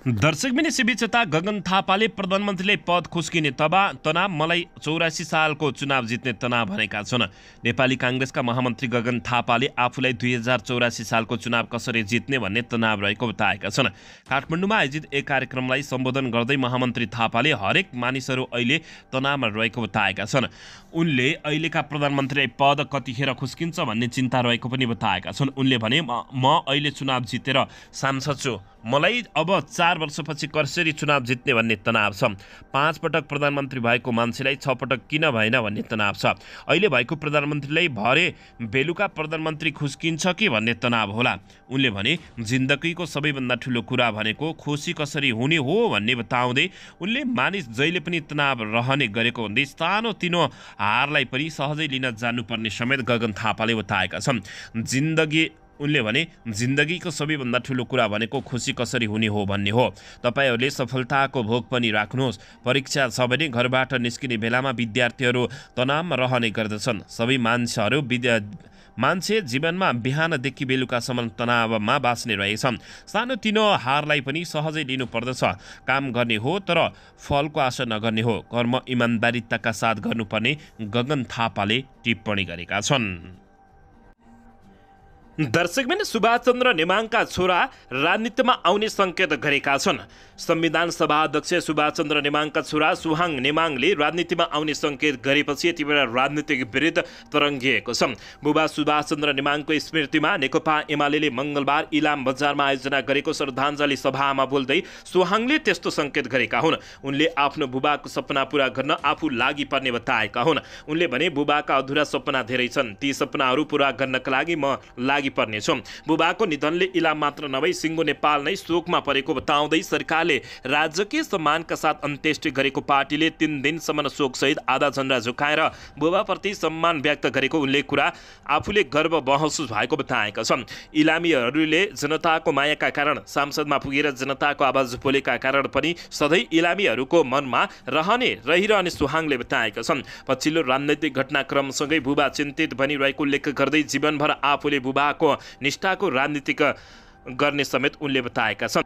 दर्शकबिन यसैबीच यता गगन थापाले प्रधानमन्त्रीलाई पद खुस्किने तनाव मलाई 84 सालको चुनाव जित्ने तनाव भनेका छन्। नेपाली काङ्ग्रेसका महामन्त्री गगन थापाले आफूलाई 2084 सालको चुनाव कसरी जित्ने भन्ने तनाव रहेको बताएका छन्। काठमाडौँमा आयोजित एक कार्यक्रमलाई सम्बोधन गर्दै महामन्त्री थापाले हरेक मानिसहरू अहिले तनावमा रहेको बताएका छन्। उनले अहिलेका प्रधानमन्त्रीलाई पद कतिखेर खुस्किन्छ भन्ने चिन्ता रहेको पनि बताएका छन्। उनले भने म अहिले चुनाव जितेर सांसद छु, मलाई अब 4 वर्षपछि कसरी चुनाव जित्ने भन्ने तनाव छ। 5 पटक प्रधानमन्त्री भएको मान्छेलाई 6 पटक किन भएन भन्ने तनाव छ। अहिले भएको प्रधानमन्त्रीलाई भरे बेलुका प्रधानमन्त्री खुस्किन्छ कि भन्ने तनाव होला। उनले भने जिन्दगीको सबैभन्दा ठुलो कुरा भनेको खुसी कसरी हुने हो भन्ने बताउँदै उनले मानिस जहिले पनि तनाव रहने गरेको भन्दै सानो तिनो हारलाई पनि सहजै लिन जानुपर्ने समेत गगन थापाले बताएका छन्। उनले भने जिन्दगीको सबैभन्दा ठुलो कुरा भनेको खुसी कसरी हुने हो भन्ने हो। तपाईहरूले सफलताको भोग पनि राख्नुहोस्। परीक्षा छ भने घरबाट निस्किने बेलामा विद्यार्थीहरू तनावमा रहने गर्दछन्। सबै मान्छे जीवनमा बिहानदेखि बेलुकासम्म तनावमा बाँच्ने रहेछन्। सानोतिनो हारलाई पनि सहजै लिनुपर्दछ। काम गर्ने हो तर फलको आशा नगर्ने हो। कर्म इमान्दारिताका साथ गर्नुपर्ने गगन थापाले टिप्पणी गरेका छन्। दर्शकबिन सुभाषचन्द्र नेमाङका छोरा राजनीतिमा आउने सङ्केत गरेका छन्। संविधान सभा अध्यक्ष सुभाषचन्द्र नेमाङका छोरा सुहाङ नेमाङले राजनीतिमा आउने सङ्केत गरेपछि यति बेला राजनीतिक विरोध तरङ्गिएको छ। बुबा सुभाषचन्द्र नेमाङको स्मृतिमा नेकपा एमाले मङ्गलबार इलाम बजारमा आयोजना गरेको श्रद्धाञ्जली सभामा बोल्दै सुहाङले त्यस्तो सङ्केत गरेका हुन्। उनले आफ्नो बुबाको सपना पूरा गर्न आफू लागि पर्ने बताएका हुन्। उनले भने बुबाका अधुरा सपना धेरै छन्। ती सपनाहरू पूरा गर्नका लागि म लागि पर्नेछु। बुबाको निधनले इलाम मात्र नभई सिङ्गो नेपाल नै शोकमा परेको बताउँदै सरकारले राजकीय सम्मानका साथ अन्त्येष्टि गरेको पार्टीले 3 दिनसम्म शोकसहित आधा झण्डा झुकाएर बुबाप्रति सम्मान व्यक्त गरेको उनले कुरा आफूले गर्व महसुस भएको बताएका छन्। इलामीहरूले जनताको मायाका कारण संसदमा पुगेर जनताको आवाज बोलेका कारण पनि सधैँ इलामीहरूको मनमा रहिरहने सुहाङले बताएका छन्। पछिल्लो राजनैतिक घटनाक्रमसँगै बुबा चिन्तित बनिरहेको उल्लेख गर्दै जीवनभर आफूले बुबाको निष्ठाको राजनीति गर्ने समेत उनले बताएका छन्।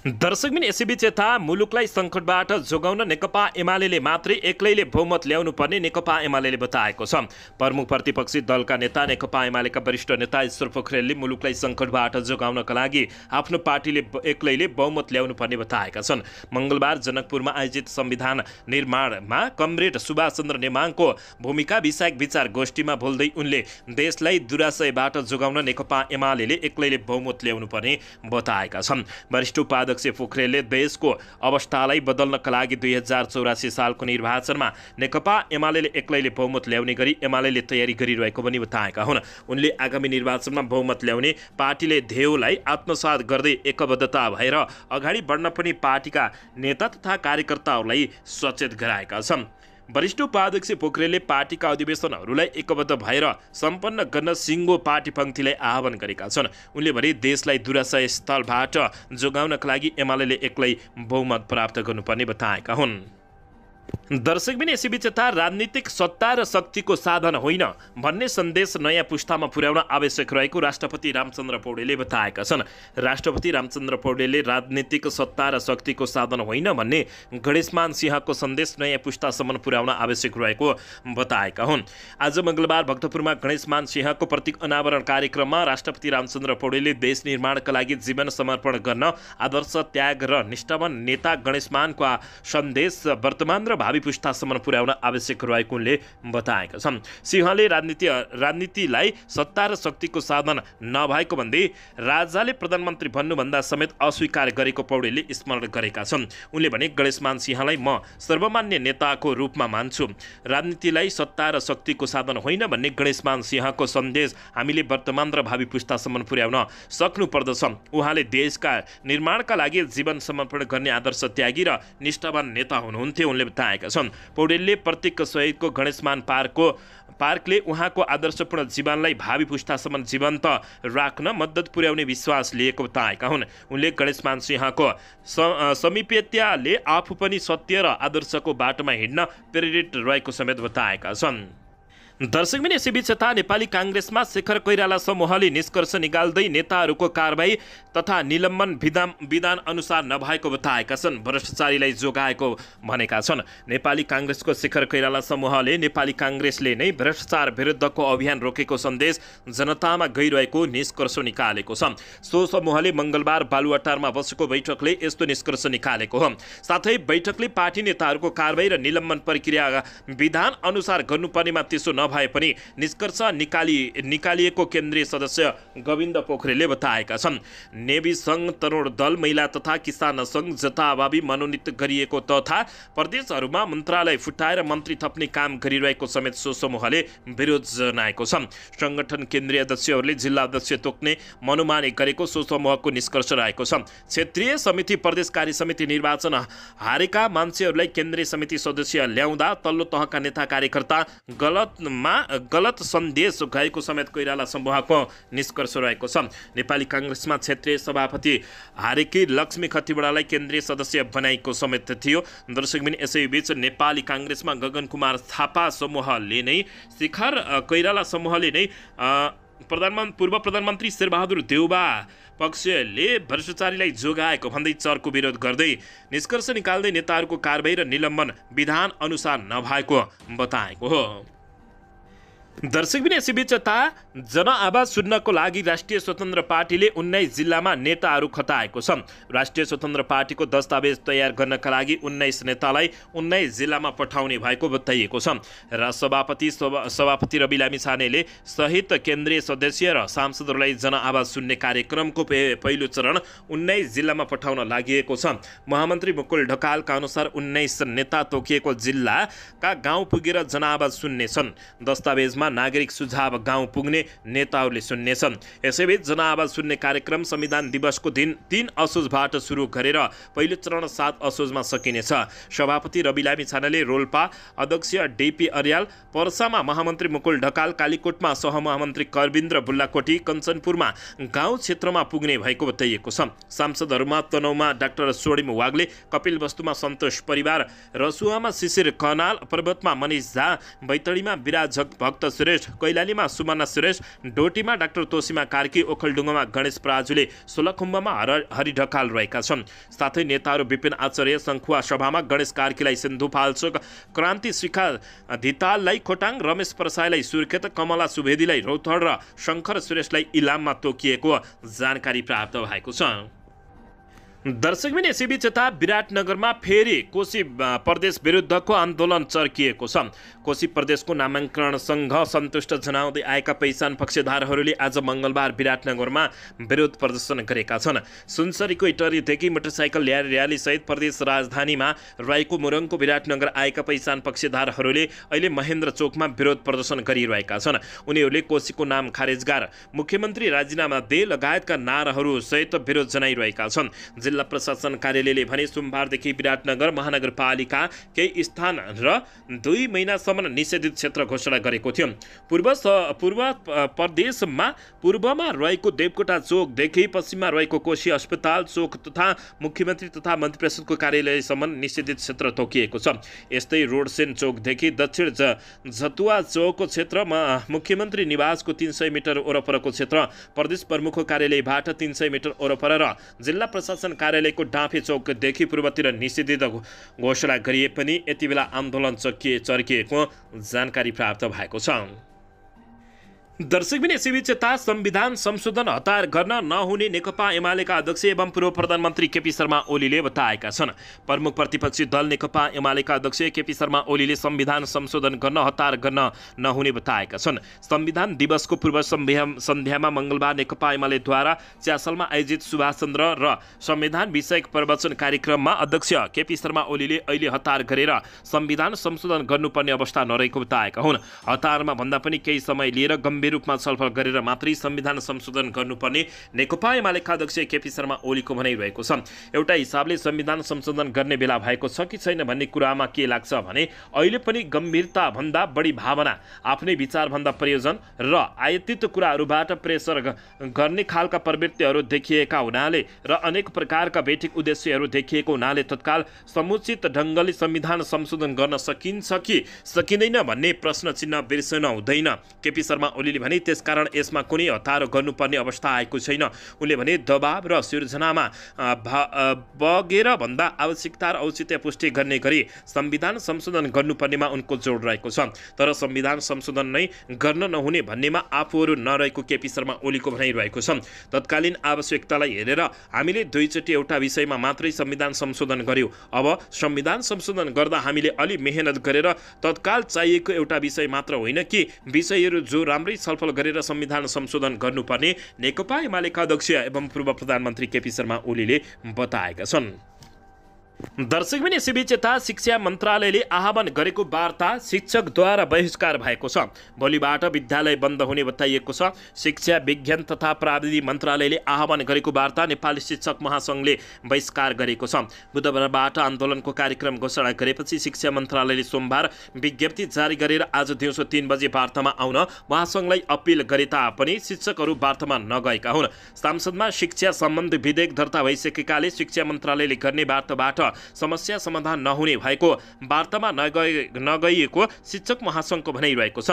दर्शकबिन यसैबीच यता मुलुकलाई सङ्कटबाट जोगाउन नेकपा एमाले मात्रै एक्लैले बहुमत ल्याउनु पर्ने नेकपा एमाले बताएको छ। प्रमुख प्रतिपक्षी दलका नेता नेकपा एमालेका वरिष्ठ नेता ईश्वर पोखरेलले मुलुकलाई सङ्कटबाट जोगाउनका लागि आफ्नो पार्टीले एक्लैले बहुमत ल्याउनु पर्ने बताएका छन्। मङ्गलबार जनकपुरमा आयोजित संविधान निर्माणमा कमरेड सुभाषचन्द्र नेमाङको भूमिका विषयक विचार गोष्ठीमा बोल्दै उनले देशलाई दुराशयबाट जोगाउन नेकपा एमाले एक्लैले बहुमत ल्याउनु पर्ने बताएका छन्। वरिष्ठ उपाध्यक्ष पोखरेलले देशको अवस्थालाई बदल्नका लागि 2084 सालको निर्वाचनमा नेकपा एमाले एक्लैले बहुमत ल्याउने गरी एमाले तयारी गरिरहेको पनि बताएका हुन्। उनले आगामी निर्वाचनमा बहुमत ल्याउने पार्टीले ध्येयलाई आत्मसात गर्दै एकबद्धता भएर अगाडि बढ्न पनि पार्टीका नेता तथा कार्यकर्ताहरूलाई सचेत गराएका छन्। वरिष्ठ उपाध्यक्ष पोखरेलले पार्टीका अधिवेशनहरूलाई एकबद्ध भएर सम्पन्न गर्न सिङ्गो पार्टी पङ्क्तिलाई आह्वान गरेका छन्। उनले भने देशलाई दुराशय स्थलबाट जोगाउनका लागि एमाले एक्लै बहुमत प्राप्त गर्नुपर्ने बताएका हुन्। दर्शकबिन यसैबीच यता राजनीतिक सत्ता र शक्तिको साधन होइन भन्ने सन्देश नयाँ पुस्तामा पुर्याउन आवश्यक रहेको राष्ट्रपति रामचन्द्र पौडेलले बताएका छन्। राष्ट्रपति रामचन्द्र पौडेलले राजनीतिक सत्ता र शक्तिको साधन होइन भन्ने गणेशमान सिंहको सन्देश नयाँ पुस्तासम्म पुर्याउन आवश्यक रहेको बताएका हुन्। आज मङ्गलबार भक्तपुरमा गणेशमान सिंहको प्रतीक अनावरण कार्यक्रममा राष्ट्रपति रामचन्द्र पौडेलले देश निर्माणका लागि जीवन समर्पण गर्न आदर्श त्याग र निष्ठावान नेता गणेशमानको सन्देश वर्तमान र भावी पुस्तासम्म पुर्याउन आवश्यक रहेको उनले बताएका छन्। सिंहले राजनीतिलाई सत्ता र शक्तिको साधन नभएको भन्दै राजाले प्रधानमन्त्री भन्नुभन्दा समेत अस्वीकार गरेको पौडेलले स्मरण गरेका छन्। उनले भने गणेशमान सिंहलाई म सर्वमान्य नेताको रूपमा मान्छु। राजनीतिलाई सत्ता र शक्तिको साधन होइन भन्ने गणेशमान सिंहको सन्देश हामीले वर्तमान र भावी पुस्तासम्म पुर्याउन सक्नुपर्दछ। उहाँले देशका निर्माणका लागि जीवन समर्पण गर्ने आदर्श त्यागी र निष्ठावान नेता हुनुहुन्थ्यो उनले बताएका छन्। पौडेलले प्रतीक सहितको गणेशमान पार्कले उहाँको आदर्शपूर्ण जीवनलाई भावी पुस्तासम्म जीवन्त राख्न मद्दत पुर्याउने विश्वास लिएको बताएका हुन्। उनले गणेशमान सिंहको समीपत्याले आफू पनि सत्य र आदर्शको बाटोमा हिँड्न प्रेरित रहेको समेत बताएका छन्। दर्शकबिन यसैबीच यता नेपाली काङ्ग्रेसमा शेखर कोइराला समूहले निष्कर्ष निकाल्दै नेताहरूको कारबाही तथा निलम्बन विधान अनुसार नभएको बताएका छन्। भ्रष्टाचारीलाई जोगाएको भनेका छन्। नेपाली काङ्ग्रेसको शेखर कोइराला समूहले नेपाली काङ्ग्रेसले नै भ्रष्टाचार विरुद्धको अभियान रोकेको सन्देश जनतामा गइरहेको निष्कर्ष निकालेको छ। सो समूहले मङ्गलबार बालुवाटारमा बसेको बैठकले यस्तो निष्कर्ष निकालेको हो। साथै बैठकले पार्टी नेताहरूको कारबाही र निलम्बन प्रक्रिया विधान अनुसार गर्नुपर्नेमा त्यसो नभए पनि निष्कर्ष निकालिएको केन्द्रीय सदस्य गोविन्द पोखरेलले बताएका छन्। नेवी सङ्घ, तरुण दल, महिला तथा किसान सङ्घ जथाभावी मनोनित गरिएको तथा प्रदेशहरूमा मन्त्रालय फुटाएर मन्त्री थप्ने काम गरिरहेको समेत सो समूहले विरोध जनाएको छ। संगठन केन्द्रीय अध्यक्षहरूले जिल्ला अध्यक्ष तोक्ने मनोमानी गरेको सो समूहको निष्कर्ष रहेको छ। क्षेत्रीय समिति, प्रदेश कार्य समिति निर्वाचन हारेका मान्छेहरूलाई केन्द्रीय समिति सदस्य ल्याउँदा तल्लो तहका नेता कार्यकर्ता गलत सन्देश गएको समेत कोइराला समूहको निष्कर्ष रहेको छ। नेपाली काङ्ग्रेसमा क्षेत्रीय सभापति हारेकी लक्ष्मी खतिवडालाई केन्द्रीय सदस्य बनाएको समेत थियो। दर्शकबिन यसैबीच नेपाली काङ्ग्रेसमा गगन कुमार थापा समूहले नै शिखर कोइराला समूहले नै पूर्व प्रधानमन्त्री शेरबहादुर देउबा पक्षले भ्रष्टाचारीलाई जोगाएको भन्दै चर्को विरोध गर्दै निष्कर्ष निकाल्दै नेताहरूको कारबाही र निलम्बन विधान अनुसार नभएको बताएको हो। दर्शकबिन यसैबीच जनआवाज सुन्नको लागि राष्ट्रिय स्वतन्त्र पार्टीले 19 जिल्लामा नेताहरू खटाएको छ। राष्ट्रिय स्वतन्त्र पार्टीको दस्तावेज तयार गर्नका लागि 19 नेतालाई 19 जिल्लामा पठाउने भएको बताइएको छ। र सभापति रवि लामिछानेले सहित केन्द्रीय सदस्य र सांसदहरूलाई जनआवाज सुन्ने कार्यक्रमको पहिलो चरण 19 जिल्लामा पठाउन लागि छ। महामन्त्री मुकुल ढकालका अनुसार 19 नेता तोकिएको जिल्लाका गाउँ पुगेर जनआवाज सुन्नेछन्। दस्तावेजमा नागरिक सुझाव गाउँ पुग्ने नेताहरूले सुन्नेछन्। यसैबीच जनआवाज सुन्ने कार्यक्रम संविधान दिवसको दिन 3 असोजबाट सुरु गरेर पहिलो चरण 7 असोजमा सकिनेछ। सभापति रवि लामिछानेले रोल्पा अध्यक्ष डेपी अर्याल, पर्सामा महामन्त्री मुकुल ढकाल, कालीकोटमा सहमहामन्त्री करविन्द्र बुल्लाकोटी, कञ्चनपुरमा गाउँ क्षेत्रमा पुग्ने भएको बताइएको छ। सांसदहरूमा तनहुमा डाक्टर स्वर्णिम वाग्ले, कपिलवस्तुमा सन्तोष परिवार, रसुवामा शिशिर कनाल, पर्वतमा मनिष झा, बैतडीमा विराज भक्त श्रेष्ठ, कैलालीमा सुमना श्रेष्ठ, डोटीमा डाक्टर तोसीमा कार्की, ओखलडुङ्गामा गणेश पराजुले, सोलखुम्बामा हरि ढकाल रहेका छन्। साथै नेताहरू विपिन आचार्य सङ्खुवा सभामा गणेश कार्कीलाई सिन्धुपाल्चोक, क्रान्ति शिखा धिताललाई खोटाङ, रमेश प्रसाईलाई सुर्खेत, कमला सुवेदीलाई रौतहट र शङ्कर श्रेष्ठलाई इलाममा तोकिएको जानकारी प्राप्त भएको छ। दर्शकबिन यसैबीच यता विराटनगरमा फेरि कोशी प्रदेश विरुद्धको आन्दोलन चर्किएको छ। कोशी प्रदेशको नामाङ्करणसँग सन्तुष्ट जनाउँदै आएका पहिचान पक्षधारहरूले आज मङ्गलबार विराटनगरमा विरोध प्रदर्शन गरेका छन्। सुनसरीको इटरीदेखि मोटरसाइकल ल्याएर र्यालीसहित प्रदेश राजधानीमा रहेको मुरङको विराटनगर आएका पहिचान पक्षधारहरूले अहिले महेन्द्र चोकमा विरोध प्रदर्शन गरिरहेका छन्। उनीहरूले कोशीको नाम खारेजगार, मुख्यमन्त्री राजीनामा दे लगायतका नाराहरू सहित विरोध जनाइरहेका छन्। जिल्ला प्रशासन कार्यालयले भने सोमबारदेखि विराटनगर महानगरपालिका केही स्थान र 2 महिनासम्म निषेधित क्षेत्र घोषणा गरेको थियो। पूर्व प्रदेशमा पूर्वमा रहेको देवकोटा चोकदेखि पश्चिममा रहेको कोशी अस्पताल चोक तथा मुख्यमन्त्री तथा मन्त्री परिषदको कार्यालयसम्म निषेधित क्षेत्र तोकिएको छ। यस्तै रोडसेन चोकदेखि दक्षिण जतुवा चौकको क्षेत्रमा मुख्यमन्त्री निवासको 300 मिटर वरपरको क्षेत्र, प्रदेश प्रमुखको कार्यालयबाट 300 मिटर वरपर र जिल्ला प्रशासन कार्यालयको डाँफे चौकदेखि पूर्वतिर निषेधित घोषणा गरिए पनि यति बेला आन्दोलन चर्किएको जानकारी प्राप्त भएको छ। दर्शकबिन यसैबीच यता संविधान संशोधन हतार गर्न नहुने नेकपा एमालेका अध्यक्ष एवं पूर्व प्रधानमन्त्री केपी शर्मा ओलीले बताएका छन्। प्रमुख प्रतिपक्षी दल नेकपा एमालेका अध्यक्ष केपी शर्मा ओलीले संविधान संशोधन गर्न हतार गर्न नहुने बताएका छन्। संविधान दिवसको पूर्व सन्ध्यामा मङ्गलबार नेकपा एमालेद्वारा च्यासलमा आयोजित सुभाष चन्द्र र संविधान विषयक प्रवचन कार्यक्रममा अध्यक्ष केपी शर्मा ओलीले अहिले हतार गरेर संविधान संशोधन गर्नुपर्ने अवस्था नरहेको बताएका हुन्। हतारमा भन्दा पनि केही समय लिएर गम्भीर रूपमा छलफल गरेर मात्रै संविधान संशोधन गर्नुपर्ने नेकपा एमालेका अध्यक्ष केपी शर्मा ओलीको भनाइरहेको छ। एउटा हिसाबले संविधान संशोधन गर्ने बेला भएको छ कि छैन भन्ने कुरामा के लाग्छ भने अहिले पनि गम्भीरता भन्दा बढी भावना, आफ्नै विचारभन्दा प्रयोजन र आयातित कुराहरूबाट प्रेसर गर्ने खालका प्रवृत्तिहरू देखिएका हुनाले र अनेक प्रकारका बेठिक उद्देश्यहरू देखिएको हुनाले तत्काल समुचित ढङ्गले संविधान संशोधन गर्न सकिन्छ कि सकिँदैन भन्ने प्रश्न चिन्ह बिर्सन हुँदैन। केपी शर्मा ओलीले ओलीले भने त्यसकारण यसमा कुनै हतारो गर्नुपर्ने अवस्था आएको छैन। उनले भने दबाब र सिर्जनामा बगेर भन्दा आवश्यकता र औचित्य पुष्टि गर्ने गरी संविधान संशोधन गर्नुपर्नेमा उनको जोड रहेको छ। तर संविधान संशोधन नै गर्न नहुने भन्नेमा आफूहरू नरहेको केपी शर्मा ओलीको भनाइरहेको छ। तत्कालीन आवश्यकतालाई हेरेर हामीले दुईचोटि एउटा विषयमा मात्रै संविधान संशोधन गर्यौं। अब संविधान संशोधन गर्दा हामीले अलि मेहनत गरेर तत्काल चाहिएको एउटा विषय मात्र होइन कि विषयहरू जो राम्रै छलफल गरेर संविधान संशोधन गर्नुपर्ने नेकपा एमालेका अध्यक्ष एवं पूर्व प्रधानमन्त्री केपी शर्मा ओलीले बताएका छन्। दर्शकबिन यसैबीच यता शिक्षा मन्त्रालयले आह्वान गरेको वार्ता शिक्षकद्वारा बहिष्कार भएको छ। भोलिबाट विद्यालय बन्द हुने बताइएको छ। शिक्षा विज्ञान तथा प्राविधिक मन्त्रालयले आह्वान गरेको वार्ता नेपाली शिक्षक महासङ्घले बहिष्कार गरेको छ। बुधबारबाट आन्दोलनको कार्यक्रम घोषणा गरेपछि शिक्षा मन्त्रालयले सोमबार विज्ञप्ति जारी गरेर आज दिउँसो 3 बजे वार्तामा आउन महासङ्घलाई अपिल गरे तापनि शिक्षकहरू वार्तामा नगएका हुन्। संसदमा शिक्षा सम्बन्धी विधेयक दर्ता भइसकेकाले शिक्षा मन्त्रालयले गर्ने वार्ताबाट समस्या समाधान नहुने भएको वार्तामा नगइएको शिक्षक महासङ्घको भनाइरहेको छ।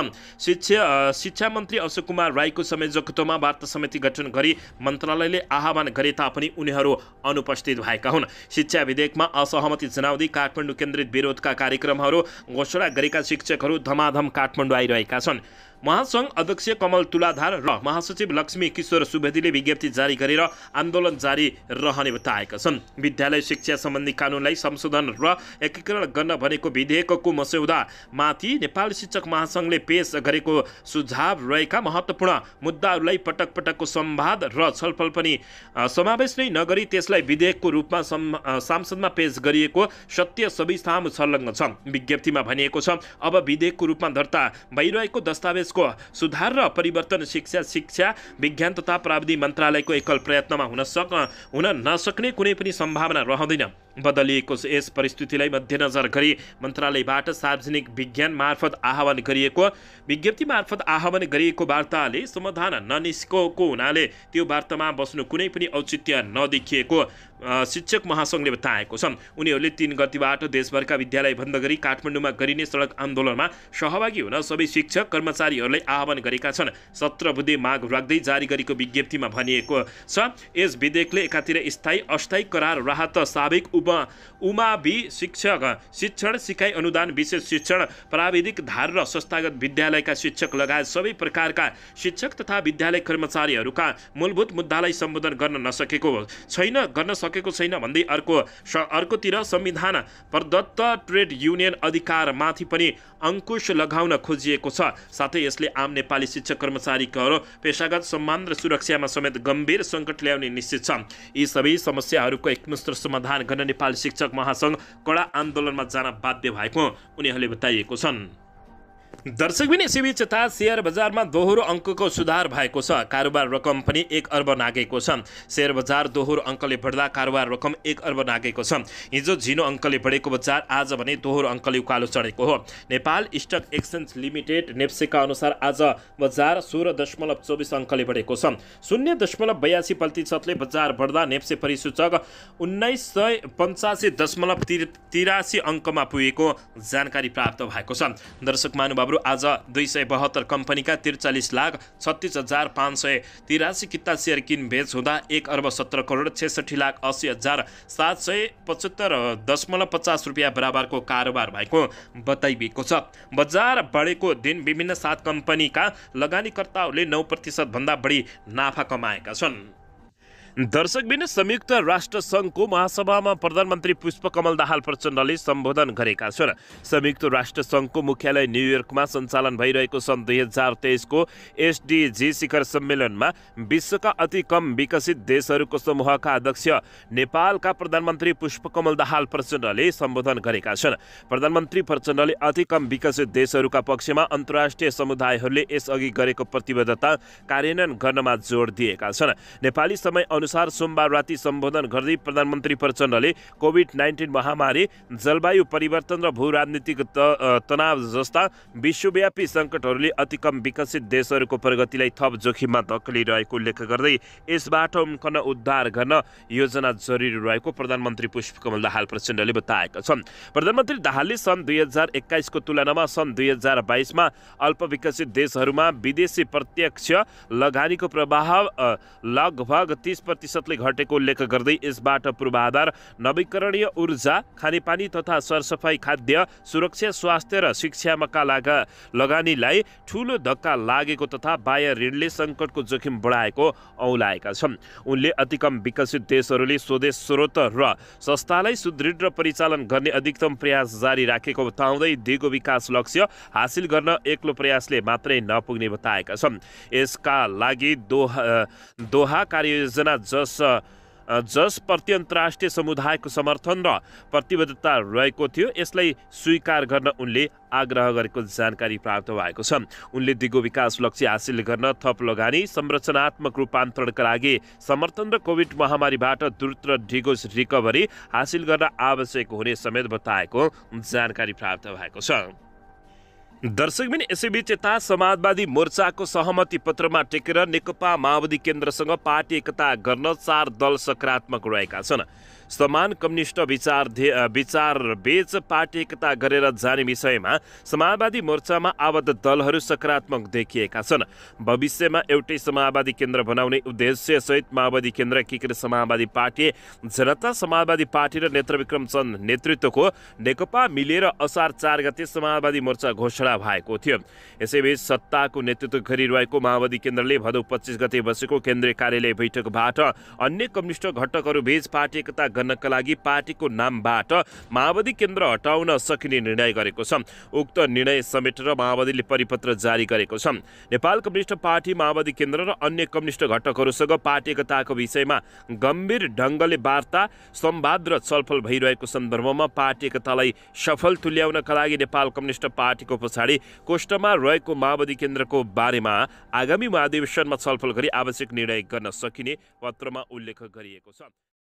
शिक्षा मन्त्री अशोक कुमार राईको संयोजकत्वमा वार्ता समिति गठन गरी मन्त्रालयले आह्वान गरे तापनि उनीहरू अनुपस्थित भएका हुन्। शिक्षा विधेयकमा असहमति जनाउँदै काठमाडौँ केन्द्रित विरोधका कार्यक्रमहरू घोषणा गरेका शिक्षकहरू धमाधम काठमाडौँ आइरहेका छन्। महासङ्घ अध्यक्ष कमल तुलाधार र महासचिव लक्ष्मी किशोर सुवेदीले विज्ञप्ति जारी गरेर आन्दोलन जारी रहने बताएका छन्। विद्यालय शिक्षा सम्बन्धी कानुनलाई संशोधन र एकीकरण गर्न भनेको विधेयकको मस्यौदामाथि नेपाल शिक्षक महासङ्घले पेश गरेको सुझाव रहेका महत्त्वपूर्ण मुद्दाहरूलाई पटक पटकको संवाद र छलफल पनि समावेश नै नगरी त्यसलाई विधेयकको रूपमा संसदमा पेश गरिएको सत्य सबै सामु छर्लङ्ग छ। विज्ञप्तिमा भनिएको छ अब विधेयकको रूपमा दर्ता भइरहेको दस्तावेज सुधार र परिवर्तन शिक्षा विज्ञान तथा प्राविधिक मन्त्रालयको एकल प्रयत्नमा हुन नसक्ने कुनै पनि सम्भावना रहँदैन। बदलिएको यस परिस्थितिलाई मध्यनजर गरी मन्त्रालयबाट सार्वजनिक विज्ञान मार्फत आह्वान गरिएको विज्ञप्ति मार्फत आह्वान गरिएको वार्ताले समाधान ननिस्केको हुनाले त्यो वार्तामा बस्नु कुनै पनि औचित्य नदेखिएको शिक्षक महासङ्घले बताएको छ। उनीहरूले 3 गतिबाट देशभरका विद्यालय बन्द गरी काठमाडौँमा गरिने सडक आन्दोलनमा सहभागी हुन सबै शिक्षक कर्मचारीहरूलाई आह्वान गरेका छन्। 17 बुँदे माग राख्दै जारी गरेको विज्ञप्तिमा भनिएको छ यस विधेयकले एकातिर स्थायी अस्थायी करार राहत साबिक उमावि शिक्षण सिकाइ अनुदान विशेष शिक्षण प्राविधिक धार र संस्थागत विद्यालयका शिक्षक लगायत सबै प्रकारका शिक्षक तथा विद्यालय कर्मचारीहरूका मूलभूत मुद्दालाई सम्बोधन गर्न सकेको छैन भन्दै अर्कोतिर संविधान प्रदत्त ट्रेड युनियन अधिकारमाथि पनि अंकुश लगाउन खोजिएको छ। साथै यसले आम नेपाली शिक्षक कर्मचारीको पेशागत सम्मान र सुरक्षामा समेत गम्भीर सङ्कट ल्याउने निश्चित छ। यी सबै समस्याहरूको एकमुष्ट समाधान गर्न नेपाली शिक्षक महासङ्घ कडा आन्दोलनमा जान बाध्य भएको उनीहरूले बताइएको छन्। दर्शकबिन यसैबीच यता शेयर बजारमा दोहोरो अङ्कको सुधार भएको छ। कारोबार रकम पनि 1 अर्ब नागेको छ। शेयर बजार दोहोरो अङ्कले बढ्दा कारोबार रकम 1 अर्ब नागेको छ। हिजो झिनो अङ्कले बढेको बजार आज भने दोहोरो अङ्कले उकालो चढेको हो। नेपाल स्टक एक्सचेन्ज लिमिटेड नेप्सेका अनुसार आज बजार 16.24 अङ्कले बढेको छ। 0.82% बजार बढ्दा नेप्से परिसूचक 1985.83 अङ्कमा पुगेको जानकारी प्राप्त भएको छ। दर्शक महानुभावहरू आज 272 कम्पनीका 43,36,583 किता शेयर किनबेच हुँदा 1,17,86,80,775.50 रुपियाँ बराबरको कारोबार भएको बताइएको छ। बजार बढेको दिन विभिन्न 7 कम्पनीका लगानीकर्ताहरूले 9% भन्दा बढी नाफा कमाएका छन्। दर्शकबिन संयुक्त राष्ट्र सङ्घको महासभामा प्रधानमन्त्री पुष्पकमल दाहाल प्रचण्डले सम्बोधन गरेका छन्। संयुक्त राष्ट्र सङ्घको मुख्यालय न्युयोर्कमा सञ्चालन भइरहेको सन् 2023 को एसडिजी शिखर सम्मेलनमा विश्वका अति कम विकसित देशहरूको समूहका अध्यक्ष नेपालका प्रधानमन्त्री पुष्पकमल दाहाल प्रचण्डले सम्बोधन गरेका छन्। प्रधानमन्त्री प्रचण्डले अति कम विकसित देशहरूका पक्षमा अन्तर्राष्ट्रिय समुदायहरूले यसअघि गरेको प्रतिबद्धता कार्यान्वयन गर्नमा जोड दिएका छन्। नेपाली समय अनुसार सोमबार राति सम्बोधन गर्दै प्रधानमन्त्री प्रचण्डले कोभिड-19 महामारी, जलवायु परिवर्तन र भू-राजनीतिक तनाव जस्ता विश्वव्यापी सङ्कटहरूले अति कम विकसित देशहरूको प्रगतिलाई थप जोखिममा धकेलिरहेको उल्लेख गर्दै यसबाट उम्कन उद्धार गर्न योजना जरुरी रहेको प्रधानमन्त्री पुष्पकमल दाहाल प्रचण्डले बताएका छन्। प्रधानमन्त्री दाहालले सन् 2021 को तुलनामा सन् 2022 मा अल्पविकसित देशहरूमा विदेशी प्रत्यक्ष लगानीको प्रवाह लगभग 30% ले घटेको उल्लेख गर्दै यसबाट पूर्वाधार, नवीकरणीय ऊर्जा, खानेपानी तथा सरसफाई, खाद्य सुरक्षा, स्वास्थ्य र शिक्षाका लगानीलाई ठूलो धक्का लागेको तथा बाह्य ऋणले सङ्कटको जोखिम बढाएको औलाएका छन्। उनले अति कम विकसित देशहरूले स्वदेश स्रोत र संस्थालाई सुदृढ र परिचालन गर्ने अधिकतम प्रयास जारी राखेको बताउँदै दिगो विकास लक्ष्य हासिल गर्न एक्लो प्रयासले मात्रै नपुग्ने बताएका छन्। यसका लागि दोहा कार्ययोजना जस प्रति अन्तर्राष्ट्रिय समुदायको समर्थन र प्रतिबद्धता रहेको थियो, यसलाई स्वीकार गर्न उनले आग्रह गरेको जानकारी प्राप्त भएको छ। उनले दिगो विकास लक्ष्य हासिल गर्न थप लगानी, संरचनात्मक रूपान्तरणका लागि समर्थन र कोभिड महामारीबाट द्रुत र ढिगो रिकभरी हासिल गर्न आवश्यक हुने समेत बताएको जानकारी प्राप्त भएको छ। दर्शकबिन, यसैबीच यता समाजवादी मोर्चाको सहमति पत्रमा टेकेर नेकपा माओवादी केन्द्रसँग पार्टी एकता गर्न 4 दल सकारात्मक रहेका छन्। समान कम्युनिस्ट विचारबीच पार्टी एकता गरेर जाने विषयमा समाजवादी मोर्चामा आबद्ध दलहरू सकारात्मक देखिएका छन्। भविष्यमा एउटै समाजवादी केन्द्र बनाउने उद्देश्यसहित माओवादी केन्द्र, एकीकृत समाजवादी पार्टी, जनता समाजवादी पार्टी र नेत्रविक्रम चन्द नेतृत्वको नेकपा मिलेर असार 4 गते समाजवादी मोर्चा घोषणा भएको थियो। यसैबीच सत्ताको नेतृत्व गरिरहेको माओवादी केन्द्रले भदौ 25 गते बसेको केन्द्रीय कार्यालय बैठकबाट अन्य कम्युनिस्ट घटकहरूबीच पार्टी एकता गर्नका लागि पार्टीको नामबाट माओवादी केन्द्र हटाउन सकिने निर्णय गरेको छ। उक्त निर्णय समेटेर माओवादीले परिपत्र जारी गरेको छ। नेपाल कम्युनिस्ट पार्टी, माओवादी केन्द्र र अन्य कम्युनिस्ट घटकहरूसँग पार्टी एकताको विषयमा गम्भीर ढङ्गले वार्ता, संवाद र छलफल भइरहेको सन्दर्भमा पार्टी एकतालाई सफल तुल्याउनका लागि नेपाल कम्युनिस्ट पार्टीको पछाडि कोष्ठमा रहेको माओवादी केन्द्रको बारेमा आगामी महाधिवेशनमा छलफल गरी आवश्यक निर्णय गर्न सकिने पत्रमा उल्लेख गरिएको छ।